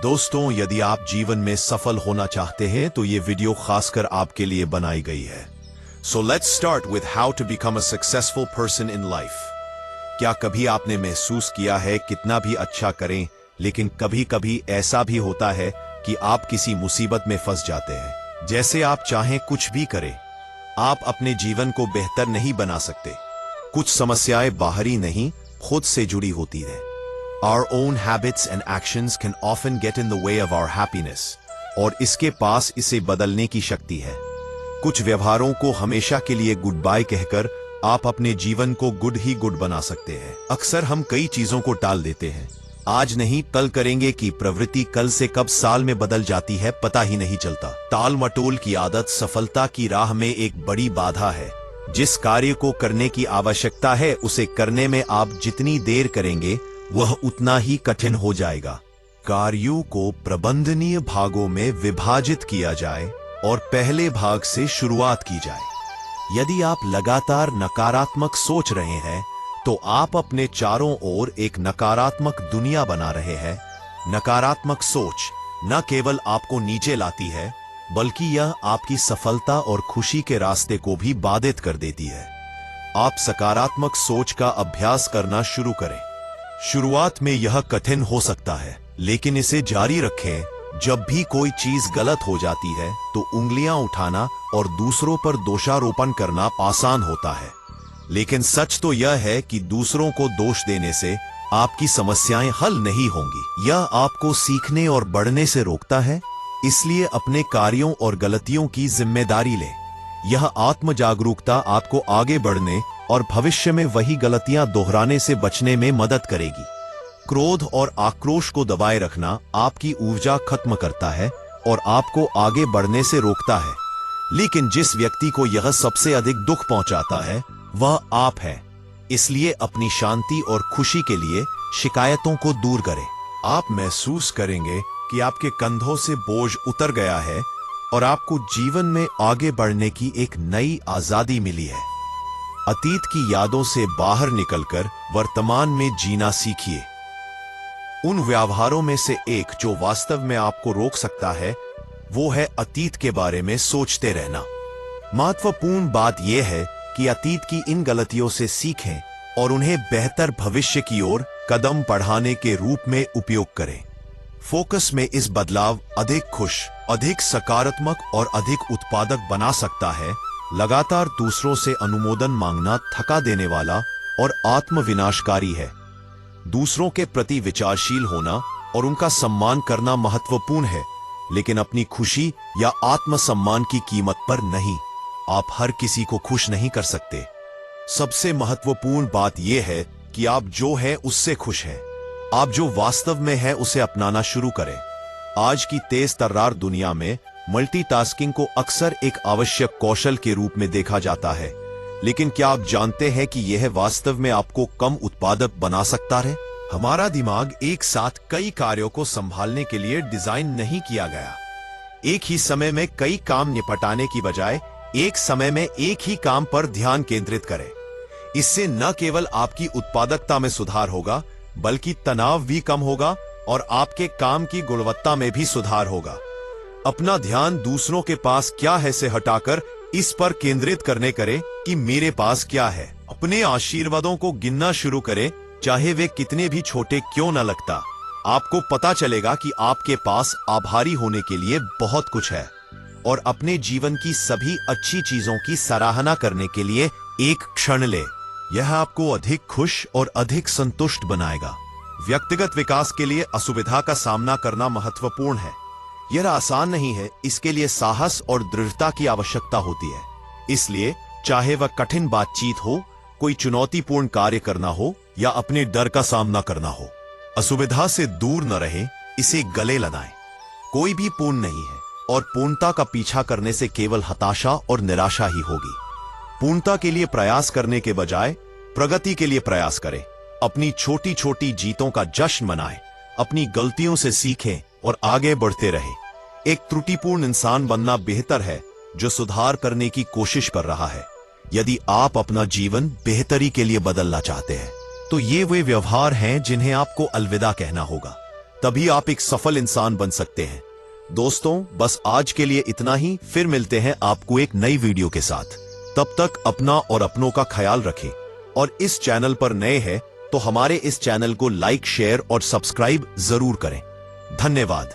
दोस्तों, यदि आप जीवन में सफल होना चाहते हैं तो ये वीडियो खासकर आपके लिए बनाई गई है। So let's start with how to become a successful person in life. क्या कभी आपने महसूस किया है कितना भी अच्छा करें, लेकिन कभी कभी ऐसा भी होता है कि आप किसी मुसीबत में फंस जाते हैं। जैसे आप चाहें कुछ भी करें, आप अपने जीवन को बेहतर नहीं बना सकते। कुछ समस्याएं बाहरी नहीं, खुद से जुड़ी होती है। Our own habits and actions can often get in the way of our happiness, और इसके पास इसे बदलने की शक्ति है। कुछ व्यवहारों को हमेशा के लिए गुड बाय कहकर आप अपने जीवन को गुड ही गुड बना सकते हैं। अक्सर हम कई चीजों को टाल देते हैं। आज नहीं कल करेंगे की प्रवृत्ति कल से कब साल में बदल जाती है पता ही नहीं चलता। टाल मटोल की आदत सफलता की राह में एक बड़ी बाधा है। जिस कार्य को करने की आवश्यकता है उसे करने में आप जितनी देर करेंगे वह उतना ही कठिन हो जाएगा। कार्यों को प्रबंधनीय भागों में विभाजित किया जाए और पहले भाग से शुरुआत की जाए। यदि आप लगातार नकारात्मक सोच रहे हैं तो आप अपने चारों ओर एक नकारात्मक दुनिया बना रहे हैं। नकारात्मक सोच न केवल आपको नीचे लाती है, बल्कि यह आपकी सफलता और खुशी के रास्ते को भी बाधित कर देती है। आप सकारात्मक सोच का अभ्यास करना शुरू करें। शुरुआत में यह कठिन हो सकता है, लेकिन इसे जारी रखें। जब भी कोई चीज गलत हो जाती है तो उंगलियां उठाना और दूसरों पर दोषारोपण करना आसान होता है, लेकिन सच तो यह है कि दूसरों को दोष देने से आपकी समस्याएं हल नहीं होंगी। यह आपको सीखने और बढ़ने से रोकता है, इसलिए अपने कार्यों और गलतियों की जिम्मेदारी लें। यह आत्म जागरूकता आपको आगे बढ़ने और भविष्य में वही गलतियां दोहराने से बचने में मदद करेगी। क्रोध और आक्रोश को दबाए रखना आपकी ऊर्जा खत्म करता है और आपको आगे बढ़ने से रोकता है। लेकिन जिस व्यक्ति को यह सबसे अधिक दुख पहुंचाता है वह आप है। इसलिए अपनी शांति और खुशी के लिए शिकायतों को दूर करें। आप महसूस करेंगे कि आपके कंधों से बोझ उतर गया है और आपको जीवन में आगे बढ़ने की एक नई आजादी मिली है। अतीत की यादों से बाहर निकलकर वर्तमान में जीना सीखिए। उन व्यवहारों में से एक जो वास्तव में आपको रोक सकता है वो है अतीत के बारे में सोचते रहना। महत्वपूर्ण बात यह है कि अतीत की इन गलतियों से सीखें और उन्हें बेहतर भविष्य की ओर कदम बढ़ाने के रूप में उपयोग करें। फोकस में इस बदलाव अधिक खुश, अधिक सकारात्मक और अधिक उत्पादक बना सकता है। लगातार दूसरों से अनुमोदन मांगना थका देने वाला और आत्मविनाशकारी है। दूसरों के प्रति विचारशील होना और उनका सम्मान करना महत्वपूर्ण है, लेकिन अपनी खुशी या आत्मसम्मान की कीमत पर नहीं। आप हर किसी को खुश नहीं कर सकते। सबसे महत्वपूर्ण बात यह है कि आप जो है उससे खुश हैं। आप जो वास्तव में है उसे अपनाना शुरू करें। आज की तेज तर्रार दुनिया में मल्टीटास्किंग को अक्सर एक आवश्यक कौशल के रूप में देखा जाता है, लेकिन क्या आप जानते हैं कि यह वास्तव में आपको कम उत्पादक बना सकता है? हमारा दिमाग एक साथ कई कार्यों को संभालने के लिए डिजाइन नहीं किया गया। एक ही समय में कई काम निपटाने की बजाय एक समय में एक ही काम पर ध्यान केंद्रित करें। इससे न केवल आपकी उत्पादकता में सुधार होगा, बल्कि तनाव भी कम होगा और आपके काम की गुणवत्ता में भी सुधार होगा। अपना ध्यान दूसरों के पास क्या है से हटाकर इस पर केंद्रित करने करें कि मेरे पास क्या है। अपने आशीर्वादों को गिनना शुरू करें, चाहे वे कितने भी छोटे क्यों न लगता। आपको पता चलेगा कि आपके पास आभारी होने के लिए बहुत कुछ है और अपने जीवन की सभी अच्छी चीजों की सराहना करने के लिए एक क्षण ले। यह आपको अधिक खुश और अधिक संतुष्ट बनाएगा। व्यक्तिगत विकास के लिए असुविधा का सामना करना महत्वपूर्ण है। यह आसान नहीं है, इसके लिए साहस और दृढ़ता की आवश्यकता होती है। इसलिए चाहे वह कठिन बातचीत हो, कोई चुनौतीपूर्ण कार्य करना हो या अपने डर का सामना करना हो, असुविधा से दूर न रहें, इसे गले लगाएं। कोई भी पूर्ण नहीं है और पूर्णता का पीछा करने से केवल हताशा और निराशा ही होगी। पूर्णता के लिए प्रयास करने के बजाय प्रगति के लिए प्रयास करें। अपनी छोटी छोटी जीतों का जश्न मनाएं, अपनी गलतियों से सीखें और आगे बढ़ते रहें। एक त्रुटिपूर्ण इंसान बनना बेहतर है जो सुधार करने की कोशिश कर रहा है। यदि आप अपना जीवन बेहतरी के लिए बदलना चाहते हैं तो ये वे व्यवहार हैं जिन्हें आपको अलविदा कहना होगा। तभी आप एक सफल इंसान बन सकते हैं। दोस्तों, बस आज के लिए इतना ही। फिर मिलते हैं आपको एक नई वीडियो के साथ। तब तक अपना और अपनों का ख्याल रखें। और इस चैनल पर नए हैं तो हमारे इस चैनल को लाइक, शेयर और सब्सक्राइब जरूर करें। धन्यवाद।